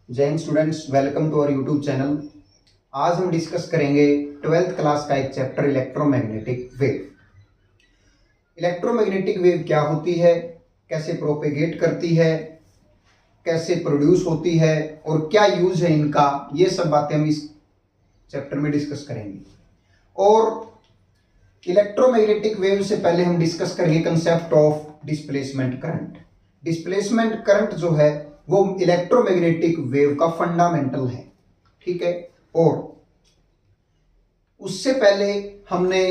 जय हिंद students, welcome to our YouTube channel. आज हम डिस्कस करेंगे 12th क्लास का एक chapter electromagnetic wave. Electromagnetic wave क्या होती है, कैसे प्रोपेगेट करती है, कैसे प्रोड्यूस होती है और क्या यूज है इनका, ये सब बातें हम इस चैप्टर में डिस्कस करेंगे। और इलेक्ट्रोमैग्नेटिक वेव से पहले हम डिस्कस करेंगे concept of displacement current. Displacement current जो है वो इलेक्ट्रोमैग्नेटिक वेव का फंडामेंटल है, ठीक है। और उससे पहले हमने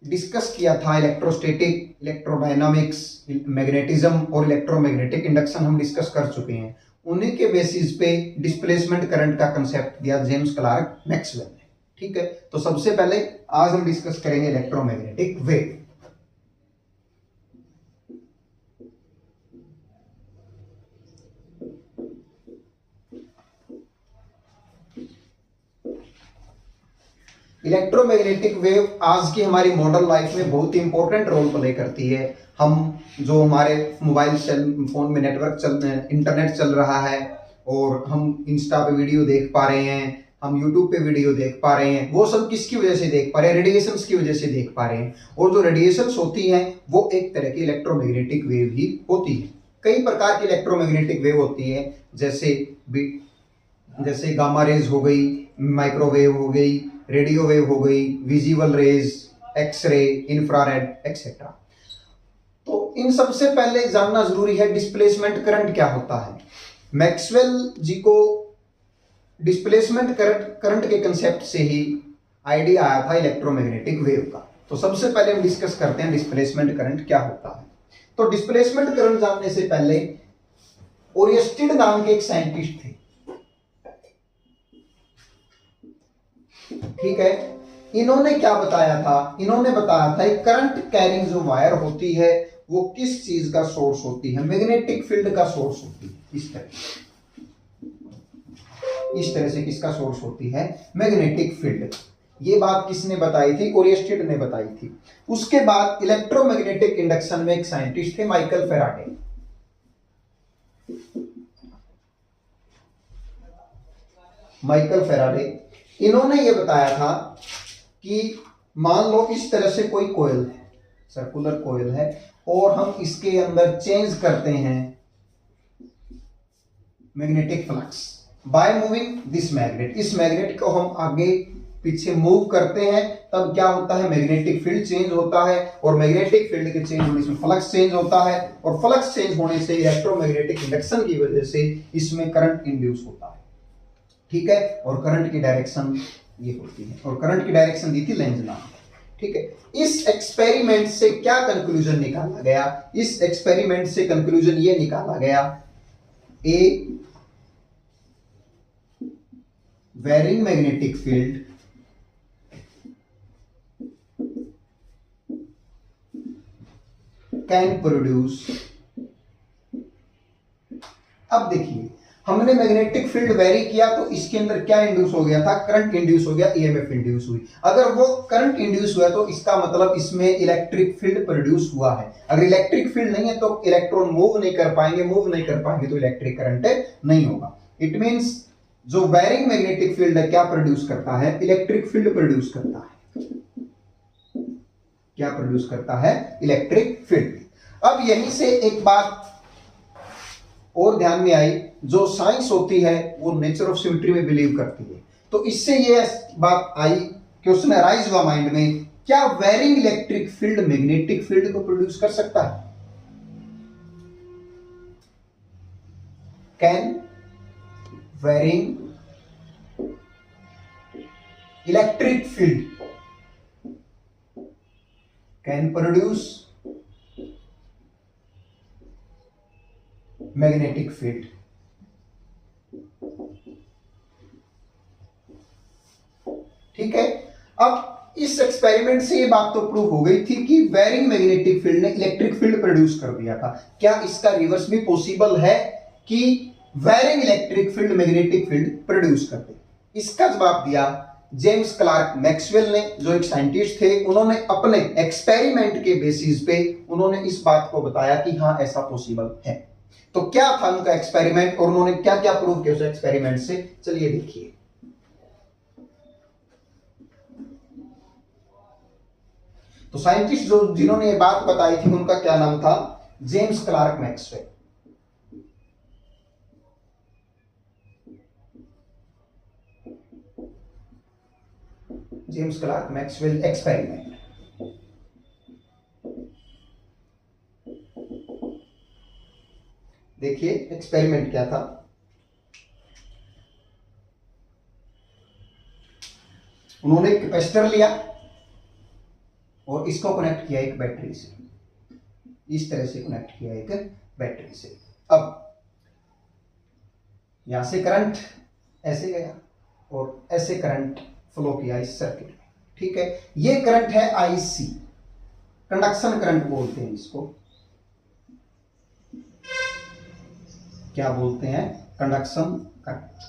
डिस्कस किया था इलेक्ट्रोस्टैटिक, इलेक्ट्रोडायनामिक्स, मैग्नेटिज्म और इलेक्ट्रोमैग्नेटिक इंडक्शन हम डिस्कस कर चुके हैं। उन्हीं के बेसिस पे डिस्प्लेसमेंट करंट का कंसेप्ट दिया जेम्स क्लार्क मैक्सवेल ने, ठीक है। तो सबसे पहले आज हम डिस्कस करेंगे इलेक्ट्रोमैग्नेटिक वेव। इलेक्ट्रोमैग्नेटिक वेव आज की हमारी मॉडर्न लाइफ में बहुत ही इंपॉर्टेंट रोल प्ले करती है। हम जो हमारे मोबाइल फोन में इंटरनेट चल रहा है और हम इंस्टा पे वीडियो देख पा रहे हैं, हम यूट्यूब पे वीडियो देख पा रहे हैं, वो सब किसकी वजह से देख पा रहे हैं? रेडिएशंस की वजह से देख पा रहे हैं। और जो रेडिएशंस होती हैं वो एक तरह की इलेक्ट्रोमैग्नेटिक वेव ही होती है। कई प्रकार की इलेक्ट्रोमैग्नेटिक वेव होती है, जैसे गामा रेज हो गई, माइक्रोवेव हो गई, रेडियो वेव हो गई, visible rays, X-ray, infrared etcetera. तो इन सबसे पहले जानना जरूरी है डिस्प्लेसमेंट करंट क्या होता है। मैक्सवेल जी को डिस्प्लेसमेंट करंट के कंसेप्ट से ही आइडिया आया था इलेक्ट्रोमैग्नेटिक वेव का। तो सबसे पहले हम डिस्कस करते हैं डिस्प्लेसमेंट करंट क्या होता है। तो डिस्प्लेसमेंट करंट जानने से पहले ओरिस्टिड नाम के एक साइंटिस्ट थे, ठीक है। इन्होंने क्या बताया था? इन्होंने बताया था एक करंट कैरिंग जो वायर होती है वो किस चीज का सोर्स होती है? मैग्नेटिक फील्ड का सोर्स होती है। इस तरह से किसका सोर्स होती है? Magnetic field. ये बात किसने बताई थी? ओरिस्टिड ने बताई थी। उसके बाद इलेक्ट्रोमैग्नेटिक इंडक्शन में एक साइंटिस्ट थे, माइकल फैराडे। इन्होंने ये बताया था कि मान लो इस तरह से कोई कोयल है, सर्कुलर कोयल है, और हम इसके अंदर चेंज करते हैं magnetic flux by moving this magnet. इस मैग्नेट को हम आगे पीछे मूव करते हैं, तब क्या होता है? मैग्नेटिक फील्ड चेंज होता है, और मैग्नेटिक फील्ड के चेंज होने से फ्लक्स चेंज होता है, और फ्लक्स चेंज होने से इलेक्ट्रोमैग्नेटिक इंडक्शन की वजह से इसमें करंट इंड्यूस होता है, ठीक है। और करंट की डायरेक्शन ये होती है, और करंट की डायरेक्शन दी थी लेंज नाम, ठीक है। इस एक्सपेरिमेंट से क्या कंक्लूजन निकाला गया? इस एक्सपेरिमेंट से कंक्लूजन ये निकाला गया, a varying magnetic field can produce. अब देखिए, हमने मैग्नेटिक फील्ड वेरी किया तो इसके अंदर क्या इंड्यूस हो गया था? करंट इंड्यूस हो गया, ईएमएफ इंड्यूस हुई। अगर वो करंट इंड्यूस हुआ तो इसका मतलब इसमें इलेक्ट्रिक फील्ड प्रोड्यूस हुआ है। अगर इलेक्ट्रिक फील्ड नहीं है तो इलेक्ट्रॉन मूव नहीं कर पाएंगे तो इलेक्ट्रिक करंट नहीं होगा। इट मींस जो वेरिंग मैग्नेटिक फील्ड है क्या प्रोड्यूस करता है? इलेक्ट्रिक फील्ड प्रोड्यूस करता है। क्या प्रोड्यूस करता है? Electric field. अब यहीं से एक बात और ध्यान में आई, जो साइंस होती है वो नेचर ऑफ सिमेट्री में बिलीव करती है। तो इससे ये बात आई, क्वेश्चन अराइज हुआ माइंड में, क्या varying electric field magnetic field को प्रोड्यूस कर सकता है? Can varying electric field can produce magnetic field? ठीक है। अब इस एक्सपेरिमेंट से ये बात तो प्रूव हो गई थी कि वेरिंग मैग्नेटिक फील्ड ने इलेक्ट्रिक फील्ड प्रोड्यूस कर दिया था। क्या इसका रिवर्स भी पॉसिबल है कि varying electric field magnetic field produce कर दे? इसका जवाब दिया जेम्स क्लार्क मैक्सवेल ने, जो एक साइंटिस्ट थे। उन्होंने अपने एक्सपेरिमेंट के बेसिस पे उन्होंने इस बात को बताया कि हाँ ऐसा पॉसिबल है। तो क्या था उनका एक्सपेरिमेंट और उन्होंने क्या क्या प्रूव किया उस एक्सपेरिमेंट से, चलिए देखिए। तो साइंटिस्ट जो जिन्होंने ये बात बताई थी उनका क्या नाम था, James Clerk Maxwell. James Clerk Maxwell experiment. देखिए एक्सपेरिमेंट क्या था। उन्होंने एक कैपेसिटर लिया और इसको कनेक्ट किया एक बैटरी से, इस तरह से कनेक्ट किया एक बैटरी से। अब यहां से करंट ऐसे गया और ऐसे करंट फ्लो किया इस सर्किट में, ठीक है। ये करंट है आईसी, कंडक्शन करंट बोलते हैं इसको। क्या बोलते हैं, कंडक्शन करंट,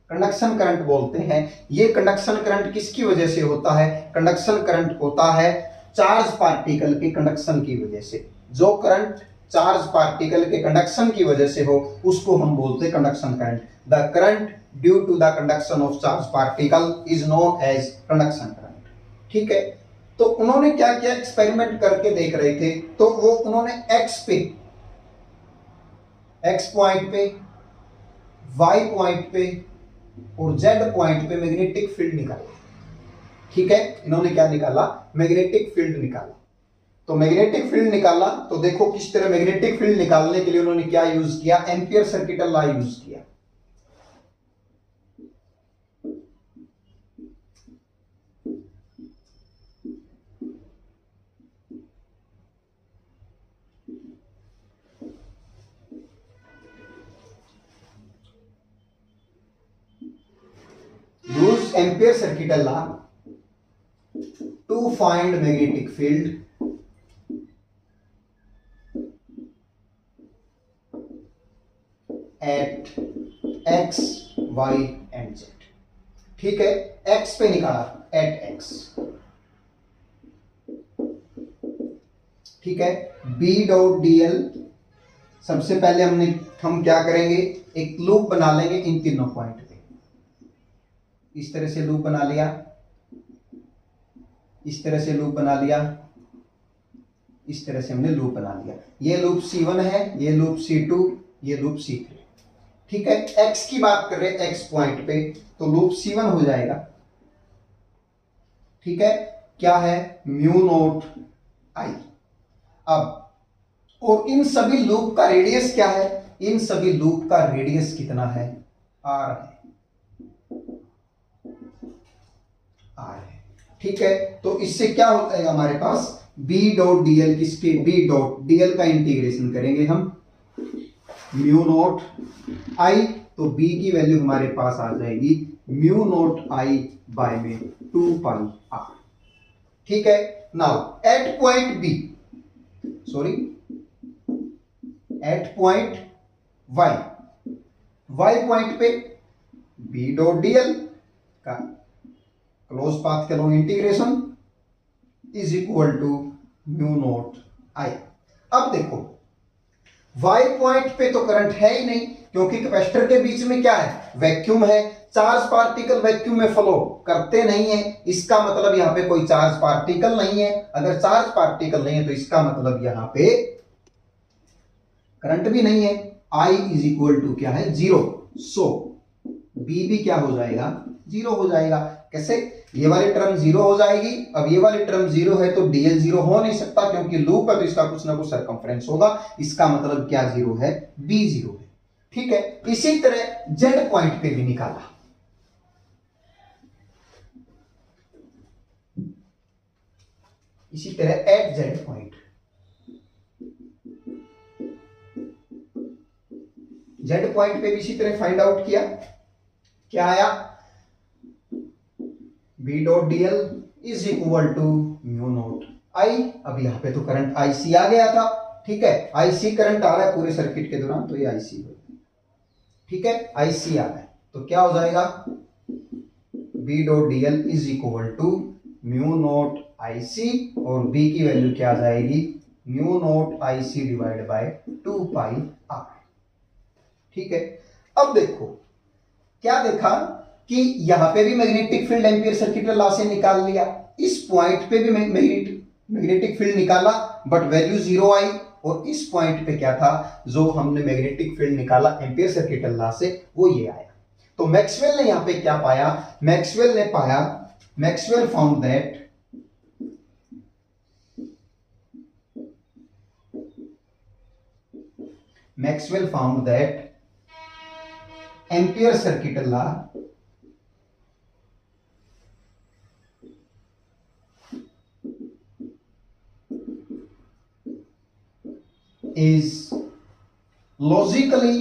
कंडक्शन करंट बोलते हैं। ये कंडक्शन करंट किसकी वजह से होता है, कंडक्शन करंट होता है चार्ज पार्टिकल के कंडक्शन की वजह से। जो करंट चार्ज पार्टिकल के कंडक्शन की वजह से हो उसको हम बोलते हैं conduction current. The current due to the conduction of charge particle is known as conduction current, ठीक है। तो उन्होंने क्या किया, एक्सपेरिमेंट करके देख रहे थे, तो वो उन्होंने एक्स पे, एक्स पॉइंट पे, वाई पॉइंट पे और जेड पॉइंट पे मैग्नेटिक फील्ड निकाला, ठीक है। इन्होंने क्या निकाला, मैग्नेटिक फील्ड निकाला। तो मैग्नेटिक फील्ड निकाला तो देखो किस तरह मैग्नेटिक फील्ड निकालने के लिए उन्होंने क्या यूज किया, एम्पियर सर्किट लॉ यूज किया। use ampere circuit law to find magnetic field at x, y and z, ठीक है। x पे निकाला at x, ठीक है। B डॉट dl, सबसे पहले हम क्या करेंगे, एक लूप बना लेंगे इन तीनों पॉइंट पे। इस तरह से लूप बना लिया, इस तरह से लूप बना लिया, इस तरह से हमने लूप बना लिया। ये लूप C1 है, ये लूप C2, ये लूप C3, ठीक है। x की बात कर रहे हैं x पॉइंट पे, तो लूप C1 हो जाएगा, ठीक है। क्या है, म्यू नोट आई। अब और इन सभी लूप का रेडियस क्या है, इन सभी लूप का रेडियस कितना है, r है, r है, ठीक है। तो इससे क्या होता है हमारे पास, b डॉट dl, किसके, b डॉट dl का इंटीग्रेशन करेंगे हम, म्यू नोट आई, तो b की वैल्यू हमारे पास आ जाएगी म्यू नोट आई बाय में 2 पाई r, ठीक है। Now at point B, sorry at point y, y point पे b डॉट dl का क्लोज पाथ के along integration is equal to mu note I. अब देखो y पॉइंट पे तो करंट है ही नहीं, क्योंकि कैपेसिटर के बीच में क्या है, वैक्यूम है। चार्ज पार्टिकल वैक्यूम में फ्लो करते नहीं है, इसका मतलब यहां पे कोई चार्ज पार्टिकल नहीं है। अगर चार्ज पार्टिकल नहीं है तो इसका मतलब यहां पे करंट भी नहीं है। I इज इक्वल टू क्या है, 0। सो B भी क्या हो जाएगा, 0 हो जाएगा। कैसे, ये वाली टर्म 0 हो जाएगी। अब ये वाली टर्म 0 है तो DL 0 हो नहीं सकता, क्योंकि लूप है तो इसका कुछ ना कुछ सरकमफ्रेंस होगा। इसका मतलब क्या 0 है, B 0 है, ठीक है। इसी तरह Z पॉइंट पे भी निकाला, इसी तरह at Z point, Z point पे भी इसी तरह फाइंड आउट किया। क्या आया, B dot dl is equal to mu note I. अब यहां पे तो करंट IC आ गया था, ठीक है। IC करंट आ रहा है पूरे सर्किट के दौरान, तो ये IC है, ठीक है। IC आ रहा है तो क्या हो जाएगा, B dot dl is equal to mu naught IC, और B की वैल्यू क्या आ जाएगी, mu naught IC divide by 2 pi r, ठीक है, अब देखो क्या देखा कि यहां पे भी magnetic field ampere circuit law से निकाल लिया, इस पॉइंट पे भी मैग्नेटिक फील्ड निकाला बट वैल्यू 0 आई, और इस पॉइंट पे क्या था, जो हमने मैग्नेटिक फील्ड निकाला एम्पीयर सर्किट लॉ से, वो ये आया। तो मैक्सवेल ने यहां पे क्या पाया, Maxwell found that ampere circuit law is logically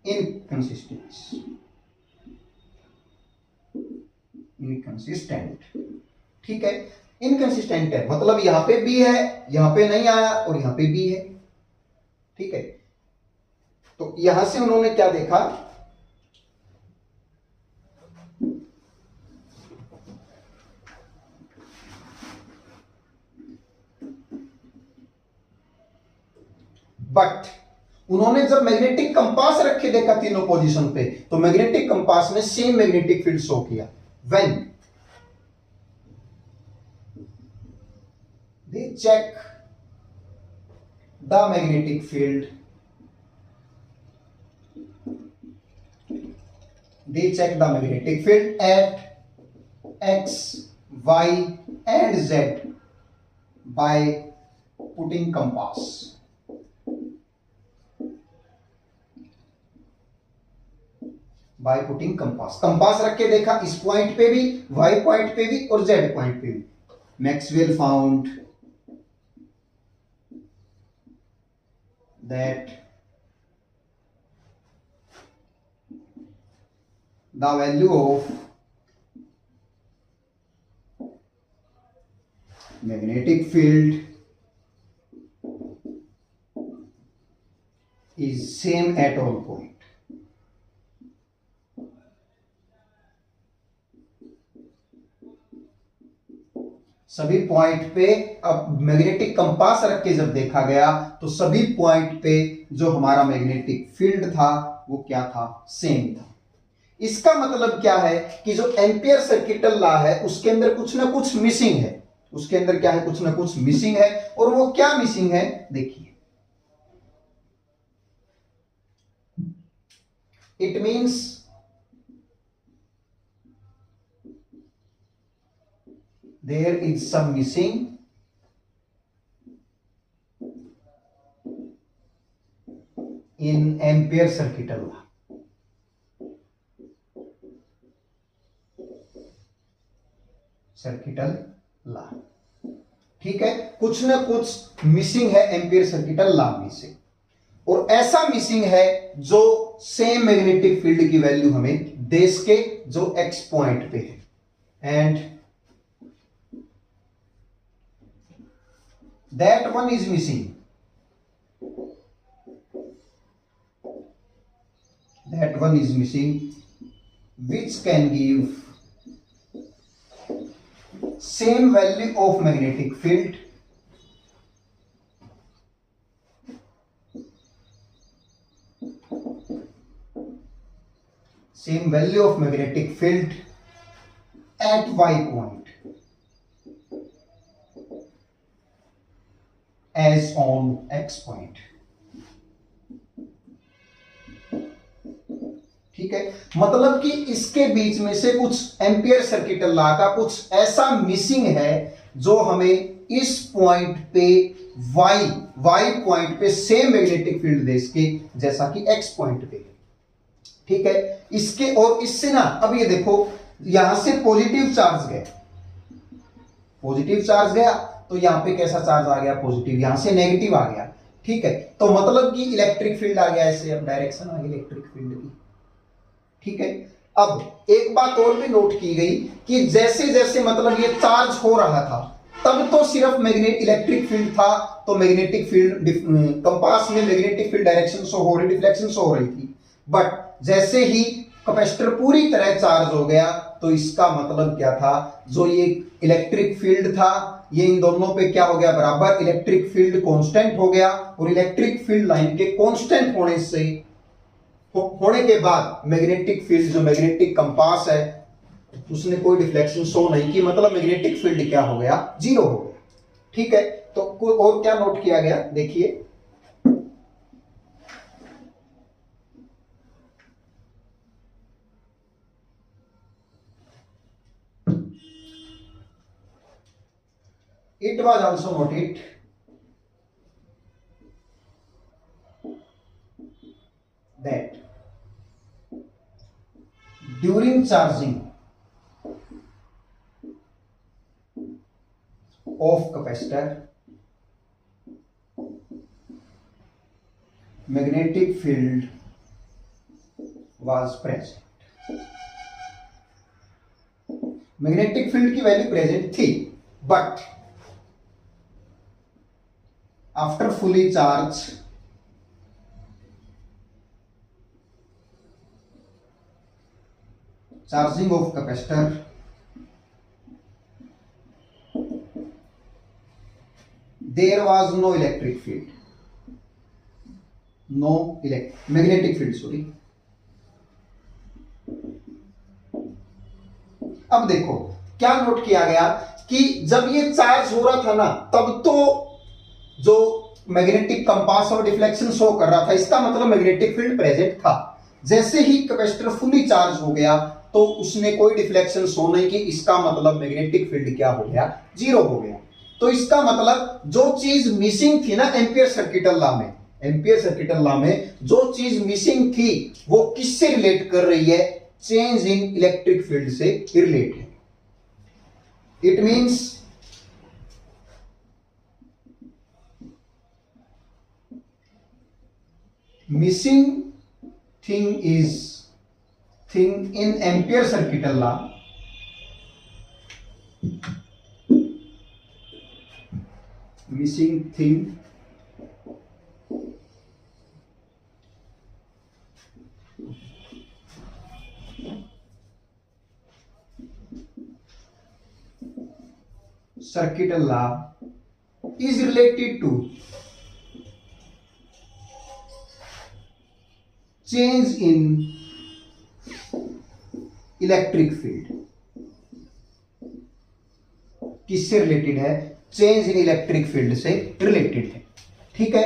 inconsistent। ठीक है, इनकंसिस्टेंट है, मतलब यहां पे भी है, यहां पे नहीं आया, और यहां पे भी है। ठीक है, तो यहां से उन्होंने क्या देखा, बट उन्होंने जब मैग्नेटिक कंपास रख के देखा तीनों पोजीशन पे, तो मैग्नेटिक कंपास ने सेम मैग्नेटिक फील्ड शो किया। When they check the magnetic field, at x, y and z by putting compass। Compass रख के देखा, इस पॉइंट पे भी, y पॉइंट पे भी और z पॉइंट पे भी। Maxwell found that the value of magnetic field is same at all point। सभी पॉइंट पे, अब मैग्नेटिक कंपास रख के जब देखा गया तो सभी पॉइंट पे जो हमारा मैग्नेटिक फील्ड था वो क्या था, सेम था। इसका मतलब क्या है कि जो एम्पीयर सर्किटल लॉ है उसके अंदर कुछ ना कुछ मिसिंग है, उसके अंदर क्या है, कुछ ना कुछ मिसिंग है, और वो क्या मिसिंग है देखिए। It means there is some missing in ampere circuital law. ठीक है, कुछ ना कुछ मिसिंग है एम्पीयर सर्किटल लॉ में से, और ऐसा मिसिंग है जो सेम मैग्नेटिक फील्ड की वैल्यू हमें दे सके जो एक्स पॉइंट पे है, and that one is missing, which can give same value of magnetic field at y point as on x point। ठीक है, मतलब कि इसके बीच में से कुछ एम्पीयर सर्किटल लॉ का कुछ ऐसा मिसिंग है जो हमें इस पॉइंट पे y पॉइंट पे सेम मैग्नेटिक फील्ड दे सके जैसा कि x पॉइंट पे। ठीक है, इसके और इससे ना, अब ये देखो यहां से पॉजिटिव चार्ज गया तो यहां पे कैसा चार्ज आ गया, पॉजिटिव, यहां से नेगेटिव आ गया। ठीक है, तो मतलब कि इलेक्ट्रिक फील्ड आ गया, ऐसे अब डायरेक्शन आ गई इलेक्ट्रिक फील्ड की। ठीक है, अब एक बात और भी नोट की गई कि जैसे जैसे मतलब ये चार्ज हो रहा था तब तो सिर्फ इलेक्ट्रिक फील्ड था, तो मैग्नेटिक फील्ड कंपास में मैग्नेटिक फील्ड डायरेक्शन शो हो रही, डिफ्लेक्शन शो हो रही थी। बट जैसे ही कैपेसिटर पूरी तरह चार्ज हो गया तो इसका मतलब क्या था, जो ये इलेक्ट्रिक फील्ड था ये इन दोनों पे क्या हो गया, बराबर, इलेक्ट्रिक फील्ड कांस्टेंट हो गया। और इलेक्ट्रिक फील्ड लाइन के कांस्टेंट होने से होने के बाद मैग्नेटिक फील्ड, जो मैग्नेटिक कंपास है, उसने कोई डिफ्लेक्शन शो नहीं की, मतलब मैग्नेटिक फील्ड क्या हो गया, जीरो हो गया। ठीक है, तो और क्या नोट किया गया, देखिए, it was also noted that during charging of capacitor, magnetic field was present। Magnetic field की वैल्यू प्रेजेंट थी, but after fully charge charging of capacitor, there was no electric field, no magnetic field, sorry। अब देखो क्या note किया गया कि जब ये चार्ज हो रहा था ना, तब तो जो मैग्नेटिक कंपास और डिफ्लेक्शन शो कर रहा था, इसका मतलब मैग्नेटिक फील्ड प्रेजेंट था। जैसे ही कैपेसिटर फुली चार्ज हो गया तो उसने कोई डिफ्लेक्शन शो नहीं की, इसका मतलब मैग्नेटिक फील्ड क्या हो गया, जीरो हो गया। तो इसका मतलब जो चीज मिसिंग थी ना एम्पियर सर्किटल लॉ में, एम्पियर सर्किटल लॉ में जो चीज मिसिंग थी वो किससे रिलेट कर रही है, चेंज इन इलेक्ट्रिक फील्ड से रिलेट है। It means missing thing is thing in ampere circuital law, missing thing circuital law is related to change in electric field. किससे रिलेटेड है, चेंज इन इलेक्ट्रिक फील्ड से related है। ठीक है,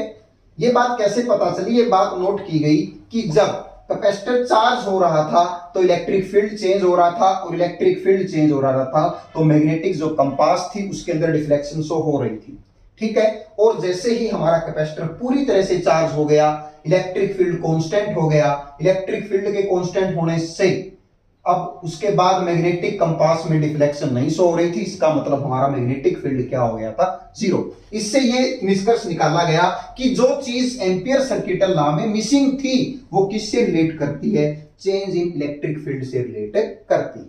ये बात कैसे पता चली, ये बात नोट की गई कि जब कैपेसिटर चार्ज हो रहा था तो इलेक्ट्रिक फील्ड चेंज हो रहा था, और इलेक्ट्रिक फील्ड चेंज हो रहा था तो मैग्नेटिक जो कंपास थी उसके अंदर डिफ्लेक्शन शो हो रही थी। ठीक है, और जैसे ही हमारा कैपेसिटर पूरी तरह से चार्ज हो गया, इलेक्ट्रिक फील्ड कांस्टेंट हो गया। इलेक्ट्रिक फील्ड के कांस्टेंट होने से अब उसके बाद मैग्नेटिक कंपास में डिफ्लेक्शन नहीं शो हो रही थी, इसका मतलब हमारा मैग्नेटिक फील्ड क्या हो गया था, जीरो। इससे ये निष्कर्ष निकाला गया कि जो चीज एम्पियर सर्किटल लॉ में मिसिंग थी वो किससे रिलेट करती है, चेंज इन इलेक्ट्रिक फील्ड से रिलेट करती है।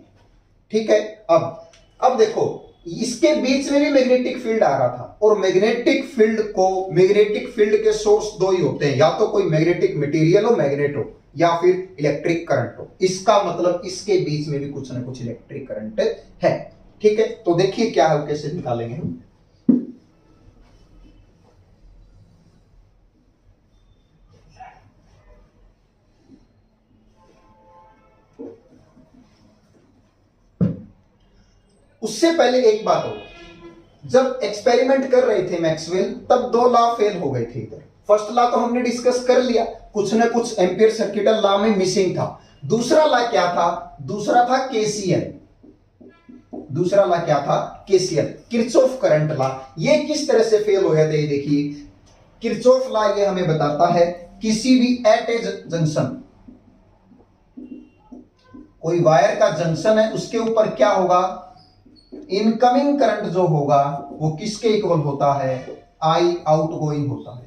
ठीक है, अब देखो इसके बीच में भी मैग्नेटिक फील्ड आ रहा था, और मैग्नेटिक फील्ड के सोर्स दो ही होते हैं, या तो कोई मैग्नेटिक मटेरियल हो, मैग्नेट हो, या फिर इलेक्ट्रिक करंट हो। इसका मतलब इसके बीच में भी कुछ ना कुछ इलेक्ट्रिक करंट है। ठीक है, तो देखिए क्या है, कैसे निकालेंगे हम। उससे पहले एक बात हो, जब एक्सपेरिमेंट कर रहे थे मैक्सवेल तब दो लॉ फेल हो गए थे इधर। फर्स्ट लॉ तो हमने डिस्कस कर लिया, कुछ ना कुछ एम्पियर सर्किटल लॉ में मिसिंग था। दूसरा लॉ क्या था, दूसरा था केसीएल। दूसरा लॉ क्या था, केसीएल, किरचॉफ करंट लॉ। ये किस तरह से फेल हो गया था, ये देखिए, किरचॉफ लॉ ये हमें बताता है किसी भी एट ए जंक्शन, कोई वायर का जंक्शन है, उसके ऊपर क्या होगा, इनकमिंग करंट जो होगा वो किसके इक्वल होता है, आई आउटगोइंग होता है।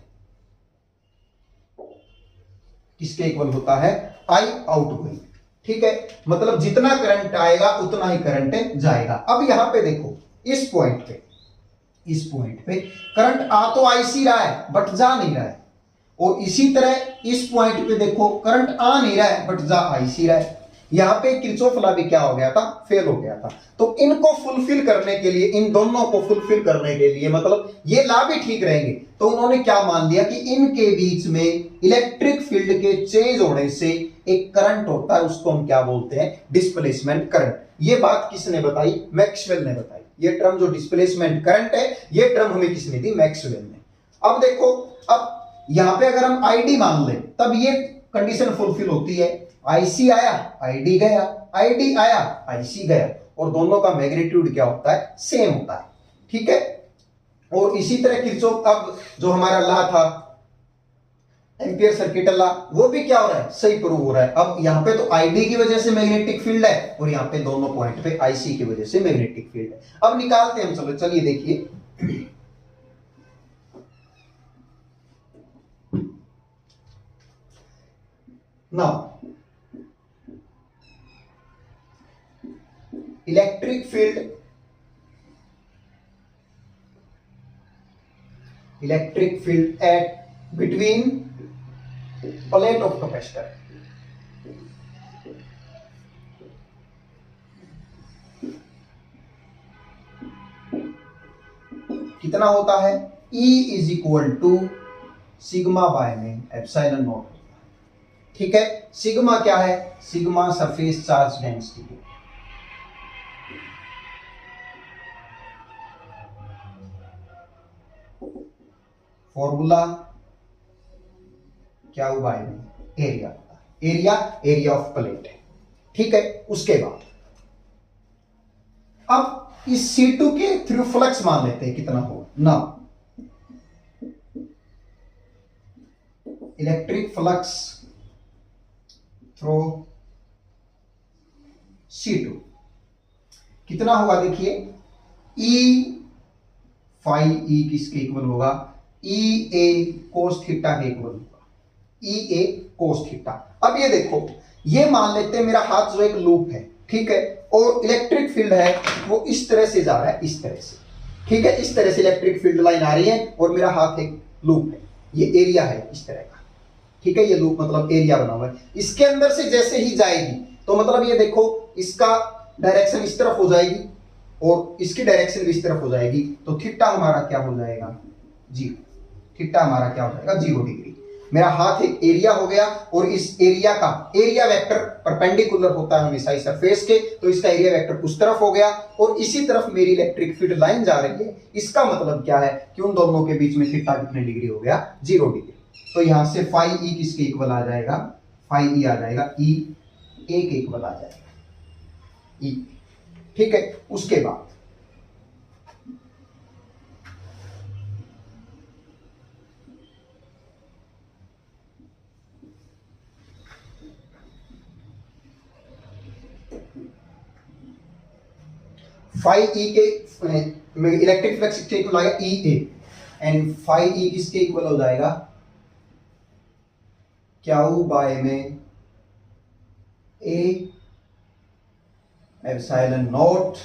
किसके इक्वल होता है, आई आउटगोइंग। ठीक है, मतलब जितना करंट आएगा उतना ही करंट जाएगा। अब यहां पे देखो, इस पॉइंट पे करंट आ तो आईसी रहा है बट जा नहीं रहा है, और इसी तरह इस पॉइंट पे देखो करंट आ नहीं रहा है बट जा आईसी रहा है। यहाँ पे किरचॉफ लॉ भी क्या हो गया था, फेल हो गया था। तो इनको फुलफिल करने के लिए, इन दोनों को फुलफिल करने के लिए, मतलब ये लॉ भी ठीक रहेंगे, तो उन्होंने क्या मान लिया कि इनके बीच में इलेक्ट्रिक फील्ड के चेंज होने से एक करंट होता है, उसको हम क्या बोलते हैं, डिस्प्लेसमेंट करंट। ये बात किसने बताई, मैक्सवेल ने बताई। ये टर्म जो डिस्प्लेसमेंट करंट है, ये टर्म हमें किसने दी, मैक्सवेल ने। अब देखो, अब यहां पे अगर हम आईडी मान लें तब ये कंडीशन फुलफिल होती है। आईसी आया, आईडी गया, आईडी आया, आईसी गया, और दोनों का मैग्नीट्यूड क्या होता है, सेम होता है। ठीक है, और इसी तरह किरचॉफ, अब जो हमारा लॉ था एम्पियर सर्किट लॉ, वो भी क्या हो रहा है, सही प्रूव हो रहा है। अब यहां पे तो आईडी की वजह से मैग्नेटिक फील्ड है, और यहां पे दोनों पॉइंट पे आईसी की वजह से मैग्नेटिक फील्ड है। अब निकालते हैं हम, चलो चलिए देखिए। Now electric field, electric field at between plate of capacitor, कितना होता है, E is equal to sigma by में एप्सिलॉन नॉट। ठीक है, सिग्मा क्या है, sigma surface charge density. Formula क्या हुआ है, area, area, area of plate है। ठीक है, उसके बाद अब इस C2 के थ्रू फ्लक्स मान लेते हैं कितना होगा ना, इलेक्ट्रिक फ्लक्स थ्रू C2 कितना होगा, देखिए E फाई E किसके इक्वल होगा, E A कोस थीटा के इक्वल होगा, E A कोस थीटा। अब ये देखो, ये मान लेते हैं मेरा हाथ जो एक लूप है, ठीक है, और इलेक्ट्रिक फील्ड है वो इस तरह से जा रहा है, इस तरह से। ठीक है, इस तरह से इलेक्ट्रिक फील्ड लाइन आ रही है, और मेरा हाथ एक लूप है, ये एरिया है इस तरह का। ठीक है, ये लूप मतलब एरिया बना हुआ है, इसके अंदर से जैसे ही जाएगी तो मतलब ये देखो, इसका डायरेक्शन इस तरफ हो जाएगी और इसकी डायरेक्शन भी इस तरफ हो जाएगी, तो थीटा हमारा क्या हो जाएगा, 0। थीटा हमारा क्या हो जाएगा, 0 डिग्री। मेरा हाथ एक एरिया हो गया, और इस एरिया का एरिया वेक्टर परपेंडिकुलर होता है हमेशा इस सरफेस के, तो इसका एरिया वेक्टर उस तरफ हो गया, और इसी तरफ मेरी इलेक्ट्रिक फील्ड लाइन जा रही है। इसका मतलब क्या है कि उन दोनों के बीच में थीटा कितने डिग्री हो गया, 0 डिग्री। तो यहां से फाई ई किसके इक्वल आ जाएगा, फाई ई आ जाएगा ई ए के इक्वल आ जाएगा, ई। ठीक है, उसके बाद फाई ई के इलेक्ट्रिक फ्लक्स किसके इक्वल आएगा, ई ए, एंड फाई ई किसके इक्वल हो जाएगा, क्यू बाय में ए एप्सिलॉन नॉट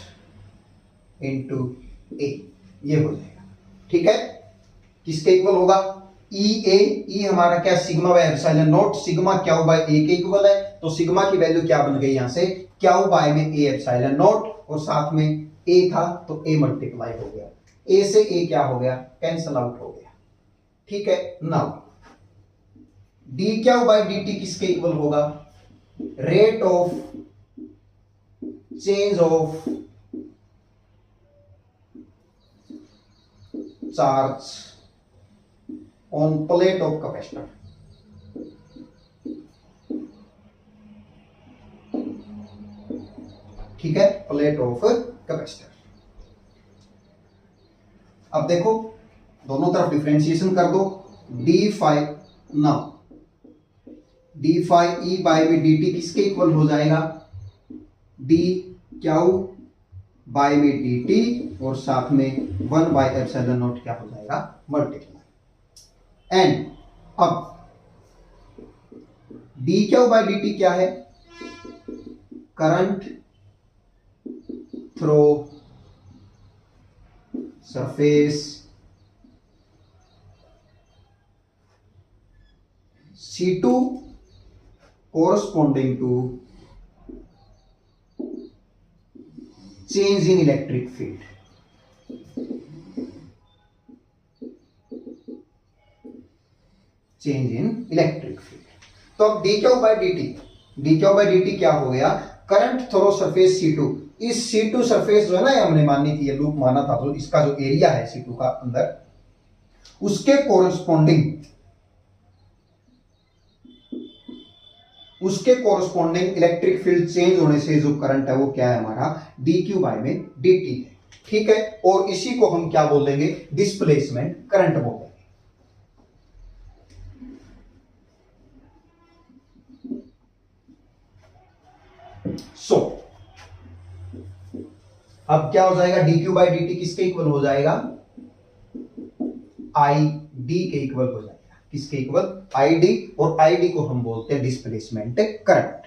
इनटू ए, ये हो जाएगा। ठीक है, किसके इक्वल होगा, ई ए, ई हमारा क्या, sigma by epsilon naught, sigma Q by A के इक्वल है, तो सिग्मा की वैल्यू क्या बन गई यहां से, क्यू बाय में ए एप्सिलॉन नॉट, और साथ में ए था तो ए मल्टीप्लाई हो गया, ए से ए क्या हो गया, कैंसल आउट हो गया। ठीक है, now d Q by D T किसके इक्वल होगा, rate of change of charge on plate of capacitor. ठीक है, प्लेट ऑफ कैपेसिटर। अब देखो, दोनों तरफ डिफरेंशिएशन कर दो, d phi, now d phi E by में डी टी किसके इक्वल हो जाएगा, डी क्यू बाय में डी टी, और साथ में 1 बाय एप्सिलॉन नॉट क्या हो जाएगा, मल्टीप्लाई। एंड अब d Q by D t क्या है, current through surface C2 corresponding to change in electric field. Change in electric field. तो अब d q by d t क्या हो गया, करंट थ्रो सरफेस C2, इस C2 सरफेस जो है ना, हमने मानी थी, ये लूप माना था, तो इसका जो एरिया है C2 का अंदर, उसके कोरस्पॉन्डिंग इलेक्ट्रिक फील्ड चेंज होने से जो करंट है वो क्या है हमारा, dq बाय में dt है। ठीक है, और इसी को हम क्या बोलेंगे, डिस्प्लेसमेंट करंट बोलेंगे। सो अब क्या हो जाएगा, dq बाई dt किसके इक्वल हो जाएगा, id के इक्वल हो जाएगा। किसके इक्वल, id, और id को हम बोलते हैं डिस्प्लेसमेंट करंट।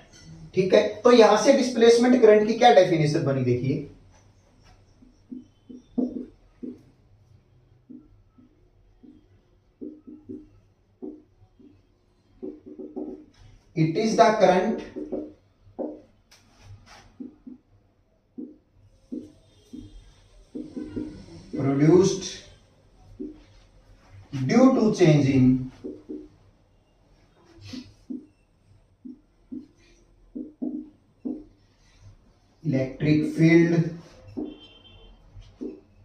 ठीक है, तो यहां से डिस्प्लेसमेंट करंट की क्या डेफिनेशन बनी, देखिए, it is the current produced due to change in electric field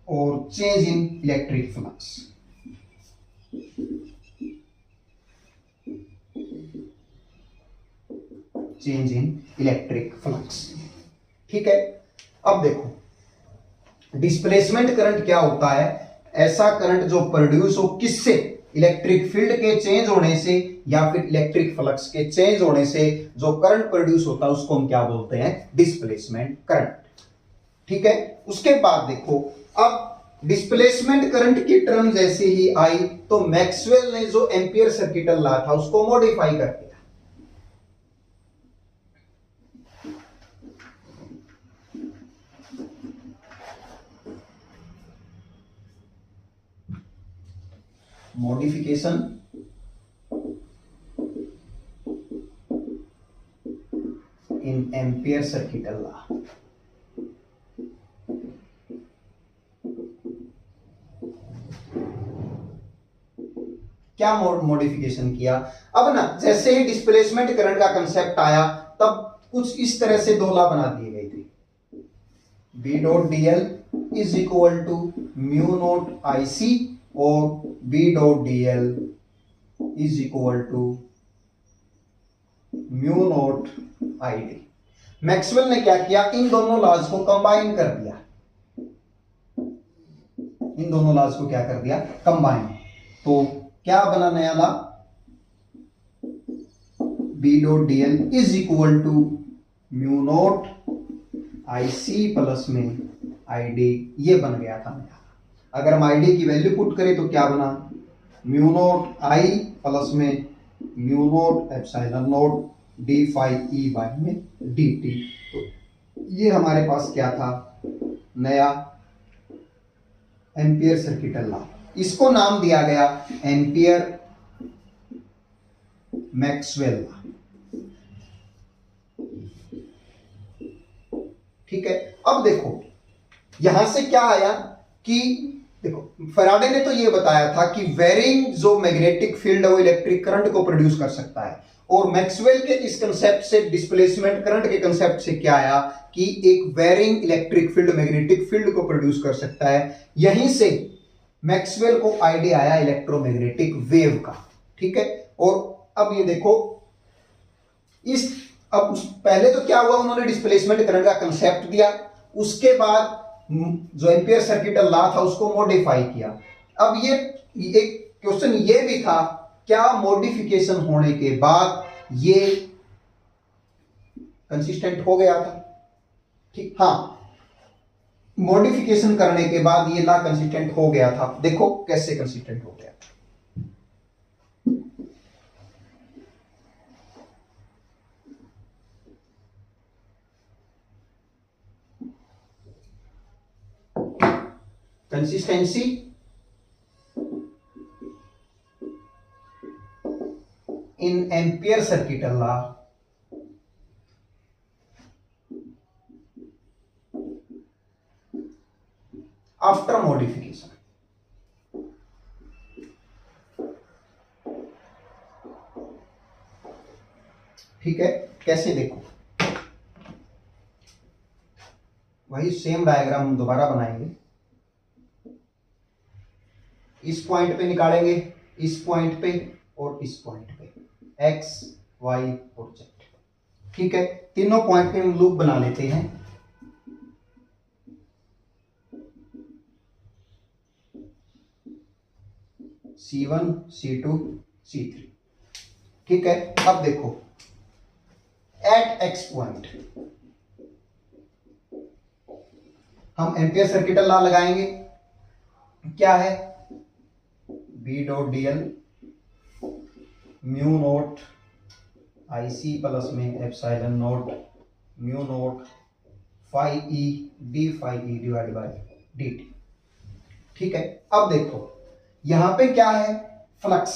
or change in electric flux। Change in electric flux. ठीक है, अब देखो डिस्प्लेसमेंट करंट क्या होता है, ऐसा करंट जो प्रोड्यूस हो किससे, इलेक्ट्रिक फील्ड के चेंज होने से या फिर इलेक्ट्रिक फ्लक्स के चेंज होने से जो करंट प्रोड्यूस होता है उसको हम क्या बोलते हैं, डिस्प्लेसमेंट करंट। ठीक है, उसके बाद देखो, अब डिस्प्लेसमेंट करंट की टर्म जैसे ही आई तो मैक्सवेल ने जो एम्पियर सर्किटल लॉ था उसको मॉडिफाई कर दिया। Modification in ampere circuital law. क्या मॉडिफिकेशन किया, अब ना जैसे ही डिस्प्लेसमेंट करंट का कंसेप्ट आया तब कुछ इस तरह से दो लॉ बना दिए गए थे, B dot D L is equal to mu note I C और B dot D L is equal to mu note I D. Maxwell ने क्या किया, इन दोनों लॉज को कंबाइन कर दिया, इन दोनों लॉज को क्या कर दिया, कंबाइन। तो क्या बना नया law, B dot D L is equal to mu note I C plus में आई डी, ये बन गया था नया। अगर हम आई डी की वैल्यू पुट करें तो क्या बना, म्यू नोट आई प्लस में mu nought epsilon nought d phi E by में डी टी। तो ये हमारे पास क्या था, नया एम्पियर सर्किटल लॉ। इसको नाम दिया गया एम्पियर मैक्सवेल लॉ। ठीक है, अब देखो यहां से क्या आया कि देखो फैराडे ने तो ये बताया था कि वेरिंग जो मैग्नेटिक फील्ड है वो इलेक्ट्रिक करंट को प्रोड्यूस कर सकता है, और मैक्सवेल के इस कंसेप्ट से, डिस्प्लेसमेंट करंट के कंसेप्ट से क्या आया कि एक varying electric field magnetic field को प्रोड्यूस कर सकता है। यहीं से मैक्सवेल को आइडिया आया इलेक्ट्रोमैग्नेटिक वेव का। ठीक है, और अब ये देखो इस, अब पहले तो क्या हुआ, उन्होंने डिस्प्लेसमेंट करंट का कंसेप्ट दिया, उसके बाद जो एम्पियर सर्किटल लॉ था उसको मॉडिफाई किया। अब ये एक क्वेश्चन ये भी था, क्या मॉडिफिकेशन होने के बाद ये कंसिस्टेंट हो गया था, ठीक, हाँ, मॉडिफिकेशन करने के बाद ये लॉ कंसिस्टेंट हो गया था। देखो कैसे कंसिस्टेंट हो गया था, consistency in ampere circuital law after modification. ठीक है, कैसे देखो, वही सेम डायग्राम हम दोबारा बनाएंगे। इस पॉइंट पे निकालेंगे, इस पॉइंट पे और इस पॉइंट पे, एक्स वाई और जेड। ठीक है, तीनों पॉइंट पे हम लूप बना लेते हैं। C1 C2 C3। ठीक है, अब देखो एट एक्स पॉइंट हम एम्पियर सर्किटल लॉ लगाएंगे। क्या है, B dot D L mu note I C plus में epsilon naught mu naught phi E D phi E divide by D T. ठीक है, अब देखो यहां पे क्या है, फ्लक्स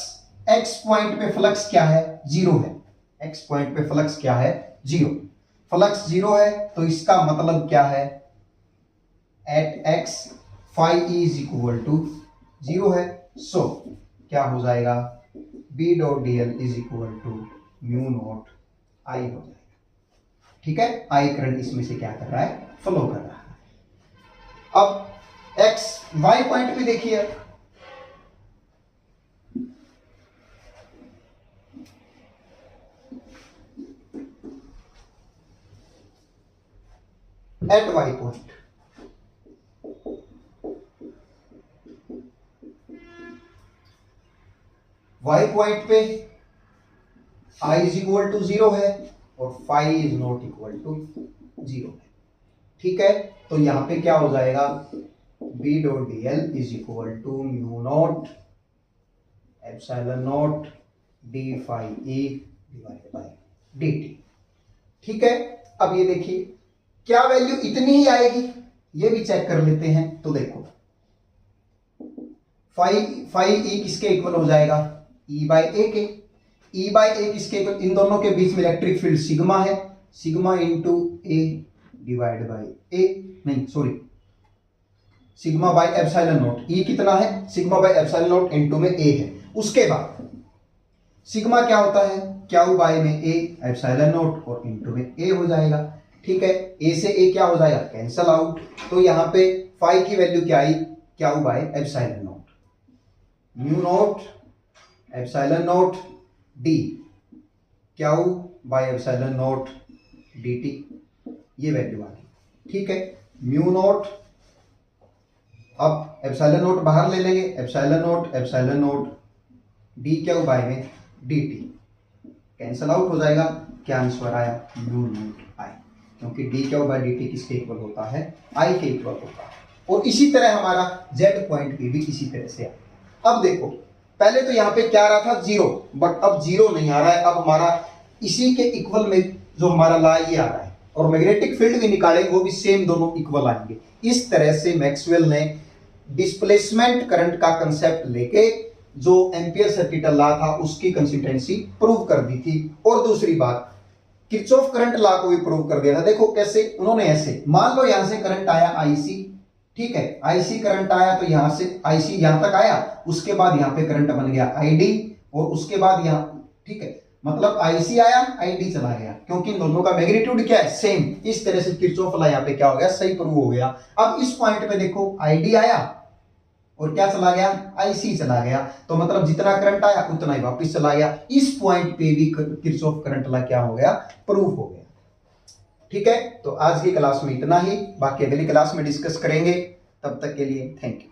एक्स पॉइंट पे फ्लक्स क्या है, जीरो है। एक्स पॉइंट पे फ्लक्स क्या है, जीरो। फ्लक्स जीरो है तो इसका मतलब क्या है, at X phi E is equal to zero है। सो क्या हो जाएगा, B dot D L is equal to mu note I हो जाएगा। ठीक है, आई करंट इसमें से क्या कर रहा है, फ्लो कर रहा है। अब एक्स वाई पॉइंट पे देखिए, at Y point Y point पे I is equal to zero है और phi is not equal to zero है। ठीक है, तो यहां पे क्या हो जाएगा, B dot D L is equal to mu not epsilon not d phi E divided by D T. ठीक है, अब ये देखिए क्या वैल्यू इतनी ही आएगी, ये भी चेक कर लेते हैं। तो देखो फाई ई किसके इक्वल हो जाएगा, ई बाय ए के। ई बाय ए किसके इक्वल, इन दोनों के बीच में इलेक्ट्रिक फील्ड सिग्मा है, sigma into A divide by A, नहीं sorry sigma by epsilon naught. E कितना है, sigma by epsilon naught into में ए है। उसके बाद सिग्मा क्या होता है, क्यू बाय में ए एप्सिलॉन नॉट और इंटू में ए हो जाएगा। ठीक है, ए से ए क्या हो जाएगा, कैंसल आउट। तो यहां पे फाई की वैल्यू क्या आई, Q by epsilon naught mu not epsilon not D Q by epsilon not D T, ये वैल्यू आ गई। ठीक है, म्यू नॉट, अब एप्सिलॉन नॉट बाहर ले लेंगे, epsilon not D Q by में डी टी कैंसल आउट हो जाएगा। क्या आंसर आया, म्यू नॉट आई, क्योंकि D Q by D T किसके इक्वल होता है, आई के इक्वल होता है। और इसी तरह हमारा जेड पॉइंट भी इसी तरह से आया। अब देखो पहले तो यहाँ पे क्या आ रहा था, जीरो, बट अब जीरो नहीं आ रहा है, अब हमारा इसी के इक्वल में जो हमारा ला ये आ रहा है, और मैग्नेटिक फील्ड भी निकालेंगे वो भी सेम दोनों इक्वल आएंगे। इस तरह से मैक्सवेल ने डिस्प्लेसमेंट करंट का कंसेप्ट लेके जो एम्पियर सर्किटल लॉ था उसकी कंसिस्टेंसी प्रूव कर दी थी। और दूसरी बात, किरचॉफ करंट लॉ को भी प्रूव कर दिया था। देखो कैसे, उन्होंने ऐसे, मान लो यहां से करंट आया आईसी, ठीक है, आईसी करंट आया तो यहां से आईसी यहां तक आया, उसके बाद यहां पे करंट बन गया आईडी, और उसके बाद यहां, ठीक है, मतलब आईसी आया आईडी चला गया, क्योंकि इन दोनों का मैग्नीट्यूड क्या है, सेम। इस तरह से किरचॉफ लॉ यहां पे क्या हो गया, सही प्रूव हो गया। अब इस पॉइंट पे देखो आईडी आया और क्या चला गया, आईसी चला गया, तो मतलब जितना करंट आया उतना ही वापस चला गया। इस पॉइंट पे भी किरचॉफ करंट लॉ क्या हो गया, प्रूव हो गया। ठीक है, तो आज की क्लास में इतना ही, बाकी अगली क्लास में डिस्कस करेंगे। तब तक के लिए थैंक यू।